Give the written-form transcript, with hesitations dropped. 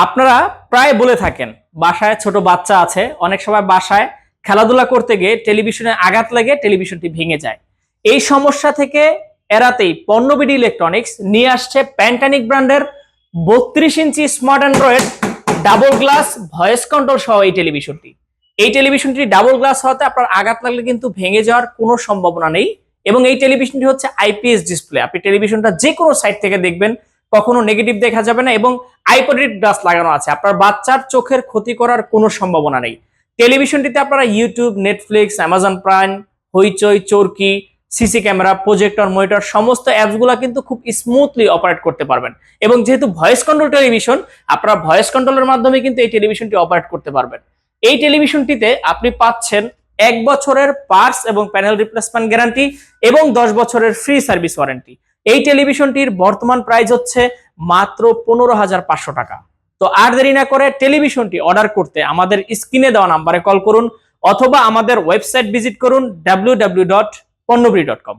আপনারা প্রায় বলে থাকেন বাসায় ছোট বাচ্চা আছে, অনেক সময় বাসায় খেলাধুলা করতে গিয়ে টেলিভিশনে আঘাত লেগে টেলিভিশনটি ভেঙে যায়। এই সমস্যা থেকে এড়াতেই পণ্যবিডি ইলেকট্রনিক্স নিয়ে আসছে প্যান্টানিক ব্র্যান্ডের 32 inch smart android double glass voice control সহ এই টেলিভিশনটি। এই টেলিভিশনটি ডাবল গ্লাস হওয়াতে আপনার আঘাত লাগলে কিন্তু ভেঙে যাওয়ার কোনো সম্ভাবনা নেই। এবং এই টেলিভিশনটি হচ্ছে আইপিএস ডিসপ্লে, আপনি টেলিভিশনটা যে কোনো সাইড থেকে দেখবেন, কখনো নেগেটিভ দেখা যাবে না। এবং আইপ্যাড গ্লাস লাগানো আছে, আপনার বাচ্চার চোখের ক্ষতি করার কোনো সম্ভাবনা নেই। টেলিভিশনটিতে আপনারা ইউটিউব, নেটফ্লিক্স, অ্যামাজন প্রাইম, হইচই, চরকি, সিসি ক্যামেরা, প্রজেক্টর, মনিটর সমস্ত অ্যাপসগুলো কিন্তু খুব স্মুথলি অপারেট করতে পারবেন। এবং যেহেতু ভয়েস কন্ট্রোল টেলিভিশন, আপনারা ভয়েস কন্ট্রোলের মাধ্যমে কিন্তু এই টেলিভিশনটি অপারেট করতে পারবেন। এই টেলিভিশনটিতে আপনি পাচ্ছেন 1 বছরের পার্টস এবং প্যানেল রিপ্লেসমেন্ট গ্যারান্টি এবং 10 বছরের ফ্রি সার্ভিস ওয়ারেন্টি। এই টেলিভিশনটির বর্তমান প্রাইস হচ্ছে মাত্র 15,500 টাকা। তো আর দেরি না করে টেলিভিশনটি অর্ডার করতে আমাদের স্ক্রিনে দেওয়া নাম্বারে কল করুন অথবা আমাদের ওয়েবসাইট ভিজিট করুন www.ponnobidi.com।